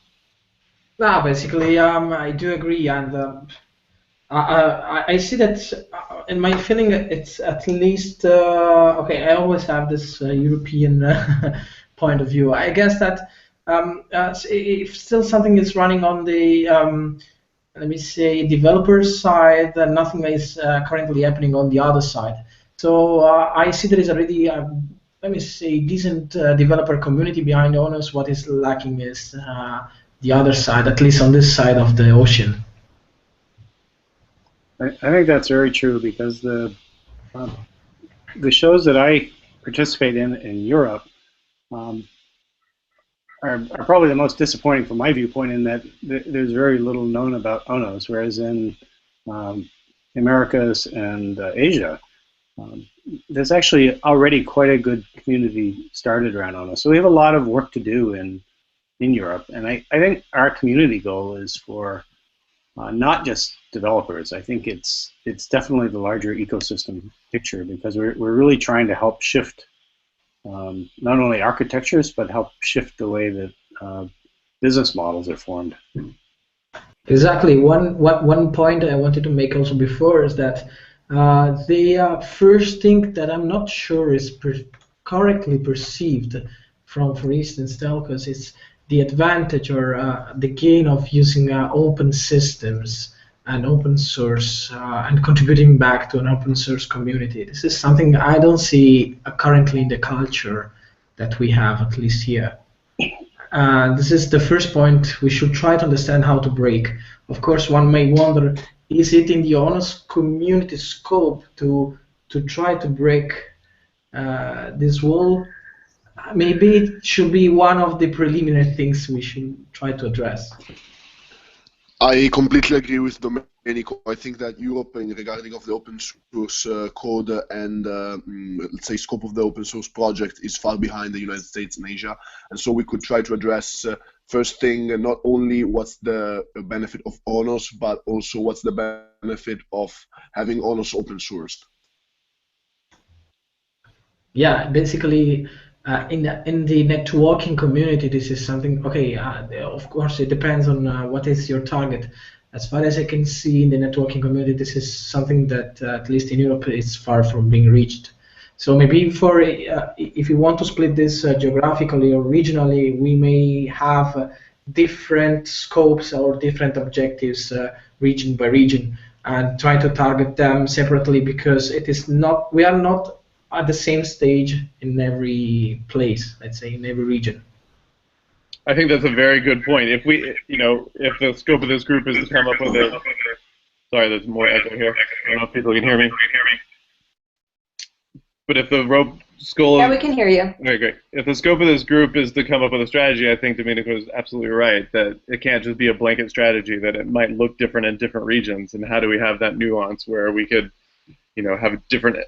[SPEAKER 4] No, basically, I do agree, and I see that in my feeling, it's at least, okay, I always have this European point of view. I guess that if still something is running on the let me say, developer side, nothing is currently happening on the other side. So I see there is already, let me say, decent developer community behind ONOS. What is lacking is the other side, at least on this side of the ocean.
[SPEAKER 9] I think that's very true, because the shows that I participate in Europe are probably the most disappointing from my viewpoint, in that there's very little known about ONOS, whereas in Americas and Asia, there's actually already quite a good community started around ONOS. So we have a lot of work to do in Europe, and I think our community goal is for not just developers. I think it's definitely the larger ecosystem picture, because we're really trying to help shift not only architectures, but help shift the way that business models are formed.
[SPEAKER 4] Exactly. One point I wanted to make also before is that the first thing that I'm not sure is correctly perceived from, for instance, telcos, is the advantage or the gain of using open systems and open source and contributing back to an open source community. This is something I don't see currently in the culture that we have, at least here. This is the first point we should try to understand how to break. Of course, one may wonder, is it in the ONOS community scope to try to break this wall? Maybe it should be one of the preliminary things we should try to address.
[SPEAKER 8] I completely agree with Domenico. I think that Europe, regarding of the open source code and let's say scope of the open source project, is far behind the United States and Asia, and so we could try to address first thing not only what's the benefit of ONOS, but also what's the benefit of having ONOS open sourced.
[SPEAKER 4] Yeah, basically. In the networking community, this is something, okay, of course it depends on what is your target. As far as I can see, in the networking community, this is something that, at least in Europe, is far from being reached. So maybe for if you want to split this geographically or regionally, we may have different scopes or different objectives region by region, and try to target them separately, because it is not, we are not at the same stage in every place, let's say, in every region.
[SPEAKER 2] I think that's a very good point. If we, if the scope of this group is to come up with a, sorry, there's more echo here. I don't know if people can hear me. But if the scope,
[SPEAKER 3] yeah, we can hear you.
[SPEAKER 2] Okay, great. If the scope of this group is to come up with a strategy, I think Domenico is absolutely right, that it can't just be a blanket strategy, that it might look different in different regions, and how do we have that nuance where we could, have different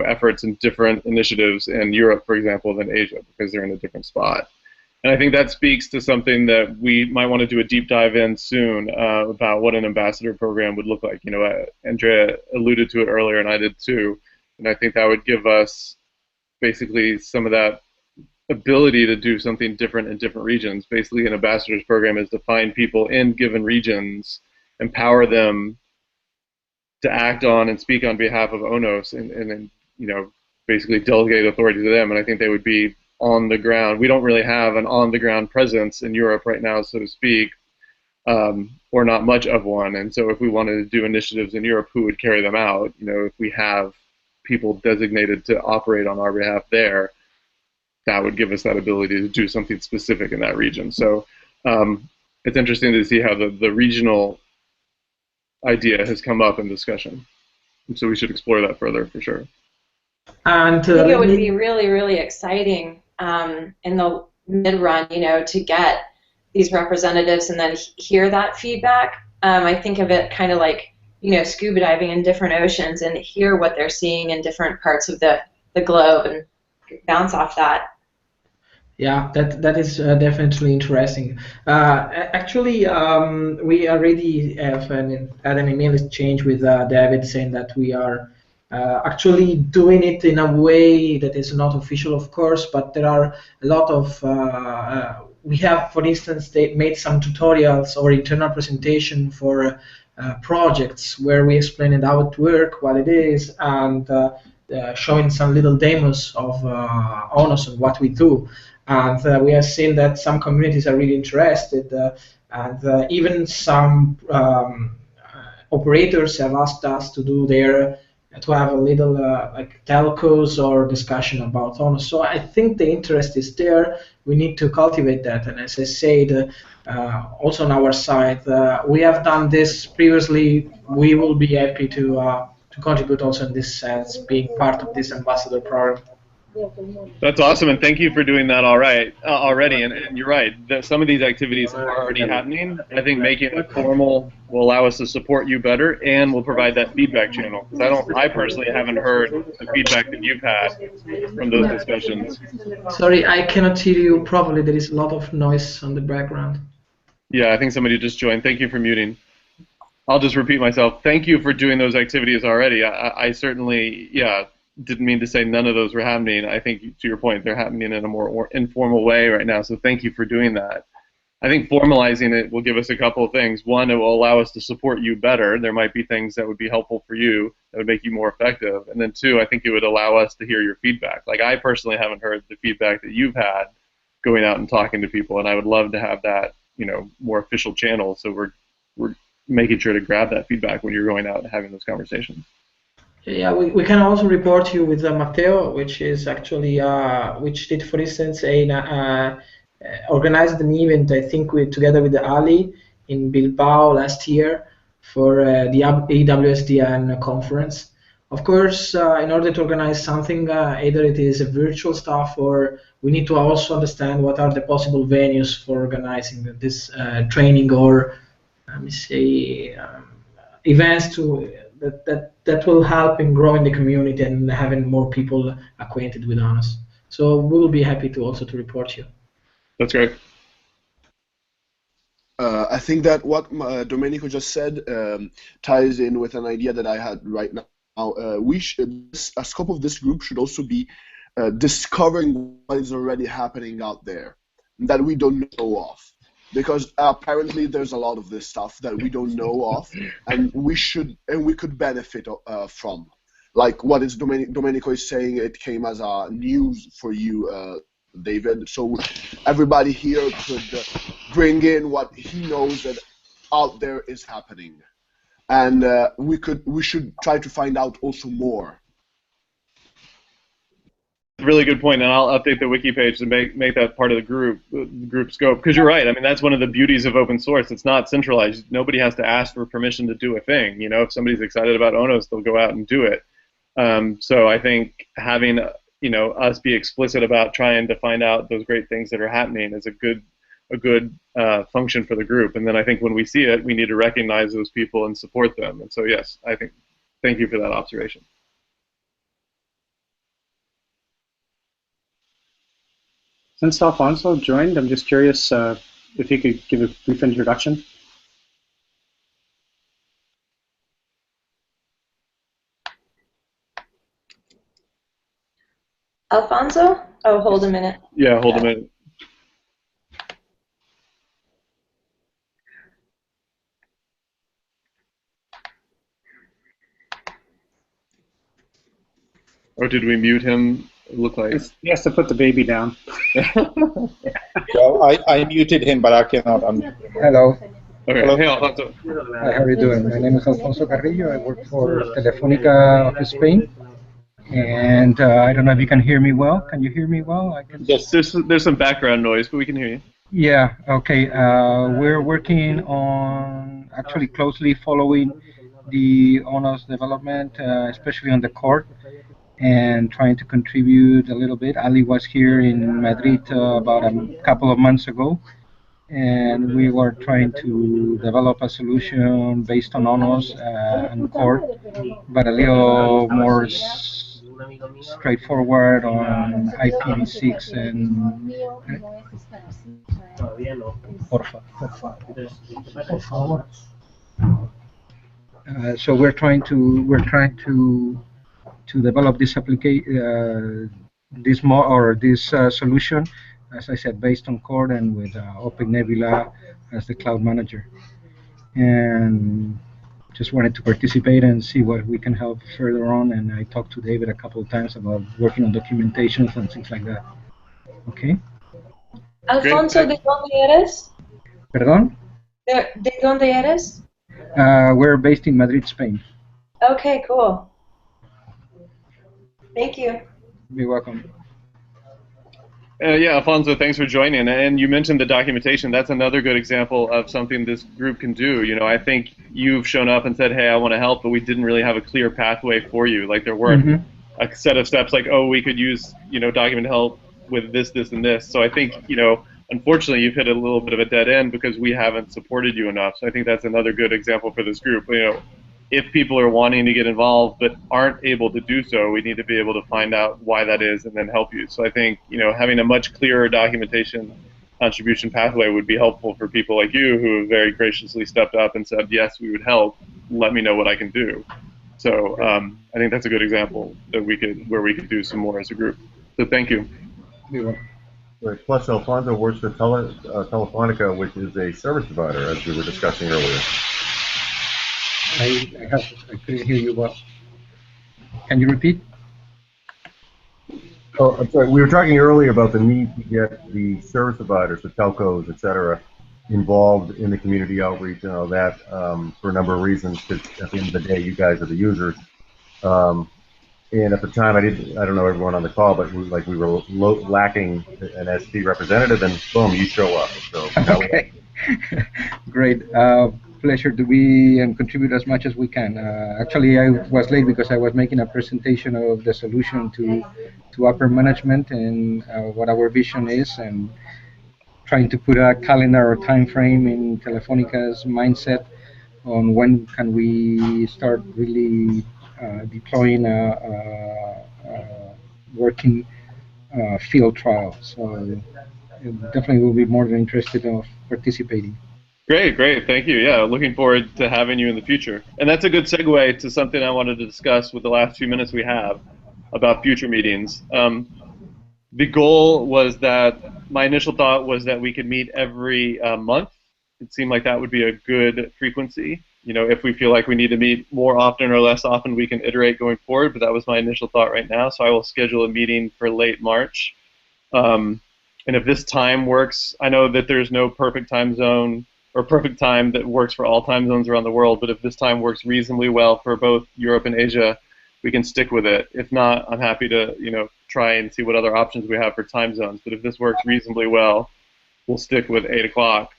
[SPEAKER 2] efforts and different initiatives in Europe, for example, than Asia, because they're in a different spot. And I think that speaks to something that we might want to do a deep dive in soon about what an ambassador program would look like. Andrea alluded to it earlier, and I did too. And I think that would give us basically some of that ability to do something different in different regions. Basically, an ambassador's program is to find people in given regions, empower them to act on and speak on behalf of ONOS, and basically delegate authority to them. And I think they would be on the ground. We don't really have an on-the-ground presence in Europe right now, so to speak, or not much of one. And so if we wanted to do initiatives in Europe, who would carry them out? If we have people designated to operate on our behalf there, that would give us that ability to do something specific in that region. So it's interesting to see how the regional idea has come up in discussion. And so we should explore that further for sure.
[SPEAKER 3] And I think it would be really, really exciting in the mid-run, to get these representatives and then hear that feedback. I think of it kind of like, scuba diving in different oceans and hear what they're seeing in different parts of the globe and bounce off that.
[SPEAKER 4] Yeah, that is definitely interesting. Actually, we already have had an email exchange with David saying that we are actually doing it in a way that is not official, of course, but there are a lot of, we have, for instance, they made some tutorials or internal presentation for projects where we explain how it works, what it is, and showing some little demos of ONOS and what we do. And we have seen that some communities are really interested, and even some operators have asked us to do their to have a little like telcos or discussion about ONOS. So I think the interest is there. We need to cultivate that. And as I said, also on our side, we have done this previously. We will be happy to contribute also in this sense, being part of this ambassador program.
[SPEAKER 2] That's awesome, and thank you for doing that already. And you're right, some of these activities are already happening. I think making it formal will allow us to support you better, and will provide that feedback channel. Because I personally haven't heard the feedback that you've had from those discussions.
[SPEAKER 4] Sorry, I cannot hear you properly. There is a lot of noise on the background.
[SPEAKER 2] Yeah, I think somebody just joined. Thank you for muting. I'll just repeat myself. Thank you for doing those activities already. I certainly, didn't mean to say none of those were happening. I think, to your point, they're happening in a more informal way right now, so thank you for doing that. I think formalizing it will give us a couple of things. One, it will allow us to support you better. There might be things that would be helpful for you that would make you more effective. And then two, I think it would allow us to hear your feedback. Like, I personally haven't heard the feedback that you've had going out and talking to people, and I would love to have that, more official channel, so we're making sure to grab that feedback when you're going out and having those conversations.
[SPEAKER 4] Yeah, we can also report you with Matteo, which is actually which did, for instance, organized an event, I think, together with Ali in Bilbao last year for the AWSDN conference. Of course, in order to organize something, either it is a virtual stuff, or we need to also understand what are the possible venues for organizing this training, or let me say events that will help in growing the community and having more people acquainted with ONOS. So we will be happy to also to report you.
[SPEAKER 2] That's great.
[SPEAKER 8] I think that what Domenico just said ties in with an idea that I had right now. A scope of this group should also be discovering what is already happening out there that we don't know of. Because apparently there's a lot of this stuff that we don't know of, and we could benefit from. Like what is Domenico is saying, it came as a news for you, David. So everybody here could bring in what he knows that out there is happening, and we should try to find out also more.
[SPEAKER 2] Really good point, and I'll update the wiki page to make that part of the group scope. Because you're right. I mean, that's one of the beauties of open source. It's not centralized. Nobody has to ask for permission to do a thing. If somebody's excited about ONOS, they'll go out and do it. So I think having us be explicit about trying to find out those great things that are happening is a good function for the group. And then I think when we see it, we need to recognize those people and support them. And so yes, I think thank you for that observation.
[SPEAKER 7] Since Alfonso joined, I'm just curious if he could give a brief introduction.
[SPEAKER 3] Alfonso? Oh, hold a minute.
[SPEAKER 2] Yeah, hold a minute. Or did we mute him? It looked like
[SPEAKER 7] he has to put the baby down.
[SPEAKER 10] Well, I muted him, but I cannot unmute him. Hello.
[SPEAKER 2] Okay.
[SPEAKER 10] Hello.
[SPEAKER 2] Hey, Alfonso.
[SPEAKER 10] Hi, how are you doing? My name is Alfonso Carrillo. I work for Telefónica of Spain. And I don't know if you can hear me well. Can you hear me well?
[SPEAKER 2] Yes, there's some background noise, but we can hear you.
[SPEAKER 10] Yeah, okay. We're working on actually closely following the ONOS development, especially on the core, and trying to contribute a little bit. Ali was here in Madrid about a couple of months ago, and we were trying to develop a solution based on ONOS and core, but a little more straightforward on IPv6 and so we're trying to develop this application, this solution, as I said, based on core and with OpenNebula as the cloud manager. And just wanted to participate and see what we can help further on. And I talked to David a couple of times about working on documentations and things like that. Okay.
[SPEAKER 3] Alfonso, ¿de dónde eres?
[SPEAKER 10] Perdón?
[SPEAKER 3] ¿De dónde eres?
[SPEAKER 10] We're based in Madrid, Spain.
[SPEAKER 3] Okay, cool. Thank you.
[SPEAKER 10] You're welcome.
[SPEAKER 2] Yeah, Alfonso, thanks for joining. And you mentioned the documentation. That's another good example of something this group can do. You know, I think you've shown up and said, hey, I want to help, but we didn't really have a clear pathway for you. Like there weren't a set of steps like, oh, we could use, you know, document help with this, this, and this. So I think, you know, unfortunately, you've hit a little bit of a dead end because we haven't supported you enough. So I think that's another good example for this group. You know, if people are wanting to get involved but aren't able to do so, we need to be able to find out why that is and then help you. So I think, you know, having a much clearer documentation contribution pathway would be helpful for people like you who have very graciously stepped up and said, yes, we would help. Let me know what I can do. So I think that's a good example that where we could do some more as a group. So thank you.
[SPEAKER 6] Right. Plus, Alfonso works for Telefonica, which is a service provider, as we were discussing earlier.
[SPEAKER 10] I couldn't hear you well. Can you repeat?
[SPEAKER 6] Oh, I'm sorry. We were talking earlier about the need to get the service providers, the telcos, et cetera, involved in the community outreach and all that for a number of reasons. Because at the end of the day, you guys are the users. And at the time, I don't know everyone on the call, but we were lacking an SP representative, and boom, you show up. So
[SPEAKER 10] okay, great. Pleasure to be and contribute as much as we can. Actually, I was late because I was making a presentation of the solution to upper management and what our vision is, and trying to put a calendar or time frame in Telefonica's mindset on when can we start really deploying a working field trial. So definitely will be more than interested of participating.
[SPEAKER 2] Great, great. Thank you. Yeah, looking forward to having you in the future. And that's a good segue to something I wanted to discuss with the last few minutes we have about future meetings. The goal was that my initial thought was that we could meet every month. It seemed like that would be a good frequency. You know, if we feel like we need to meet more often or less often, we can iterate going forward, but that was my initial thought right now. So I will schedule a meeting for late March. And if this time works, I know that there's no perfect time zone or perfect time that works for all time zones around the world, but if this time works reasonably well for both Europe and Asia, we can stick with it. If not, I'm happy to, you know, try and see what other options we have for time zones. But if this works reasonably well, we'll stick with 8 o'clock.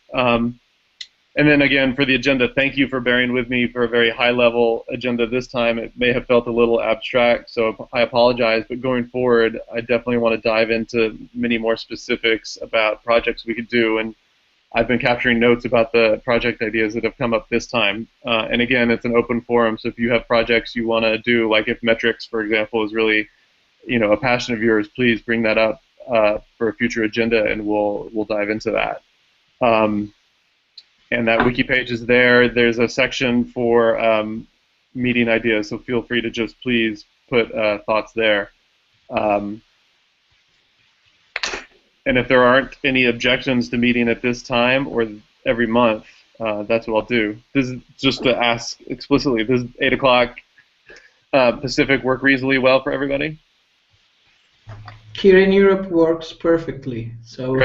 [SPEAKER 2] And then again, for the agenda, thank you for bearing with me for a very high-level agenda this time. It may have felt a little abstract, so I apologize. But going forward, I definitely want to dive into many more specifics about projects we could do. And I've been capturing notes about the project ideas that have come up this time. And again, it's an open forum, so if you have projects you want to do, like if metrics, for example, is really, you know, a passion of yours, please bring that up for a future agenda, and we'll dive into that. And that wiki page is there. There's a section for meeting ideas, so feel free to just please put thoughts there. And if there aren't any objections to meeting at this time or every month, that's what I'll do. This is just to ask explicitly, does 8 o'clock Pacific work reasonably well for everybody?
[SPEAKER 4] Here in Europe works perfectly, so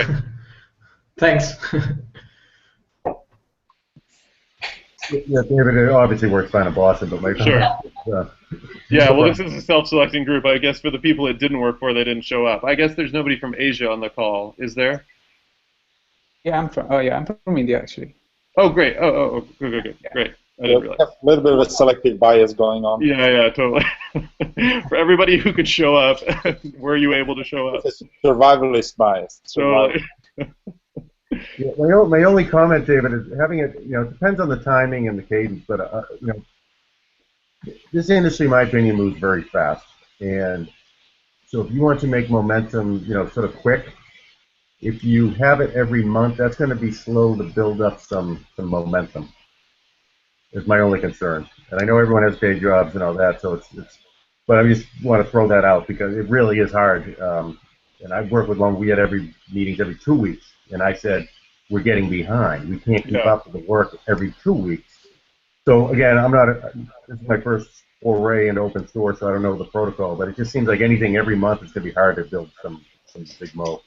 [SPEAKER 4] thanks.
[SPEAKER 6] Yeah, David, it obviously works fine in Boston, but my
[SPEAKER 2] sure. Yeah, well, this is a self-selecting group. I guess for the people it didn't work for, they didn't show up. I guess there's nobody from Asia on the call, is there?
[SPEAKER 5] Yeah, I'm from India actually.
[SPEAKER 2] Oh, great. Oh, good. Yeah. Great. I didn't realize.
[SPEAKER 1] A little bit of a selective bias going on.
[SPEAKER 2] Yeah, totally. For everybody who could show up, were you able to show up?
[SPEAKER 1] It's a survivalist bias.
[SPEAKER 2] Totally.
[SPEAKER 6] Yeah, my only comment, David, is having it. You know, it depends on the timing and the cadence, but you know, this industry, in my opinion, moves very fast, and so if you want to make momentum, you know, sort of quick, if you have it every month, that's going to be slow to build up some momentum. Is my only concern, and I know everyone has day jobs and all that, so it's. But I just want to throw that out because it really is hard. And I've worked with one. We had meetings every 2 weeks. And I said, we're getting behind. We can't keep up with the work every 2 weeks. So again, this is my first foray into open source, so I don't know the protocol, but it just seems like anything every month is going to be hard to build some big mo.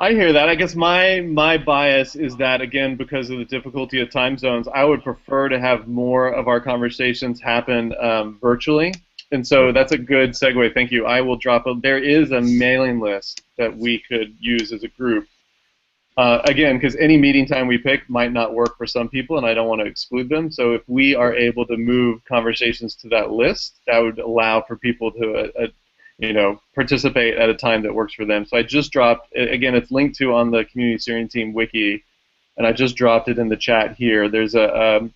[SPEAKER 2] I hear that. I guess my bias is that, again, because of the difficulty of time zones, I would prefer to have more of our conversations happen virtually. And so that's a good segue. Thank you. I will drop there is a mailing list that we could use as a group. Again, because any meeting time we pick might not work for some people, and I don't want to exclude them. So if we are able to move conversations to that list, that would allow for people to participate at a time that works for them. So I just dropped, again, it's linked to on the Community Steering Team wiki, and I just dropped it in the chat here. There's a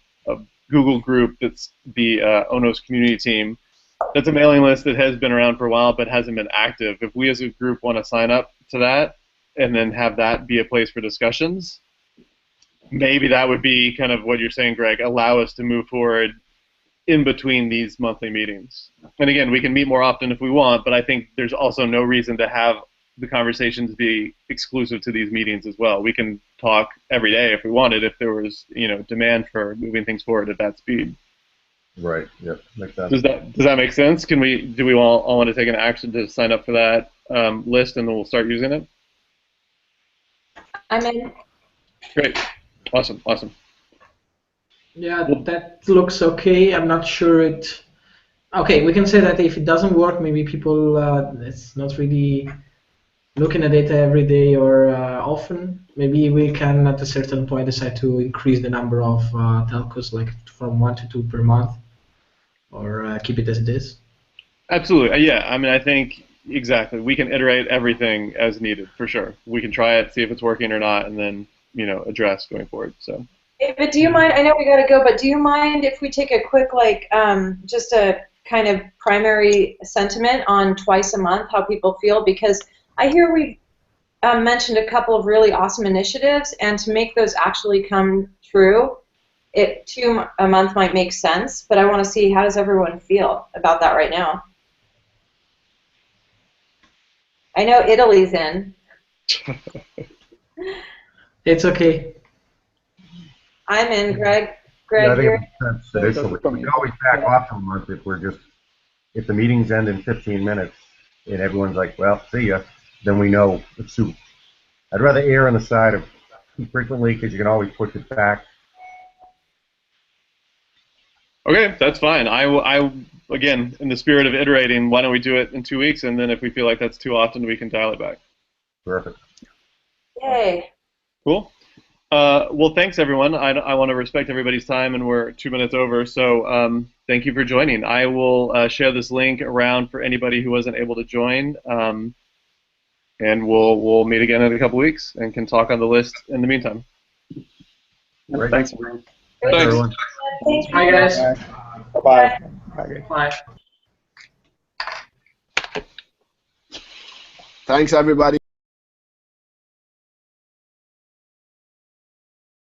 [SPEAKER 2] Google group that's the ONOS community team. That's a mailing list that has been around for a while but hasn't been active. If we as a group want to sign up to that and then have that be a place for discussions, maybe that would be kind of what you're saying, Greg, allow us to move forward in between these monthly meetings. And again, we can meet more often if we want, but I think there's also no reason to have the conversations be exclusive to these meetings as well. We can talk every day if we wanted, if there was, demand for moving things forward at that speed.
[SPEAKER 6] Right. Yep. Makes sense.
[SPEAKER 2] Does that make sense? Do we all want to take an action to sign up for that list, and then we'll start using it?
[SPEAKER 3] I'm in.
[SPEAKER 2] Great. Awesome.
[SPEAKER 4] Yeah, that looks okay. I'm not sure it. Okay, we can say that if it doesn't work, maybe people it's not really looking at data every day or often. Maybe we can at a certain point decide to increase the number of telcos, like from 1 to 2 per month, or keep it as it is.
[SPEAKER 2] Absolutely. Yeah. I mean, I think exactly. We can iterate everything as needed for sure. We can try it, see if it's working or not, and then address going forward. So.
[SPEAKER 3] David, do you mind? I know we got to go, but do you mind if we take a quick, just a kind of primary sentiment on twice a month, how people feel? Because I hear we've mentioned a couple of really awesome initiatives, and to make those actually come true, 2 a month might make sense, but I want to see how does everyone feel about that right now. I know Italy's in.
[SPEAKER 4] It's okay.
[SPEAKER 3] I'm in, Greg.
[SPEAKER 6] Yeah, I think
[SPEAKER 3] You're
[SPEAKER 6] it makes sense initially. We can always back off a month if the meetings end in 15 minutes and everyone's like, well, see ya, then we know it's soup. I'd rather err on the side of frequently because you can always push it back.
[SPEAKER 2] Okay, that's fine. I again, in the spirit of iterating, why don't we do it in 2 weeks, and then if we feel like that's too often, we can dial it back.
[SPEAKER 6] Perfect.
[SPEAKER 3] Yay.
[SPEAKER 2] Cool. Well, thanks, everyone. I want to respect everybody's time, and we're 2 minutes over, so thank you for joining. I will share this link around for anybody who wasn't able to join, and we'll meet again in a couple weeks and can talk on the list in the meantime.
[SPEAKER 6] Right.
[SPEAKER 7] Thanks, everyone.
[SPEAKER 6] Thanks, everyone.
[SPEAKER 3] Thanks.
[SPEAKER 4] Bye, guys.
[SPEAKER 1] Bye-bye.
[SPEAKER 4] Bye.
[SPEAKER 8] Thanks, everybody.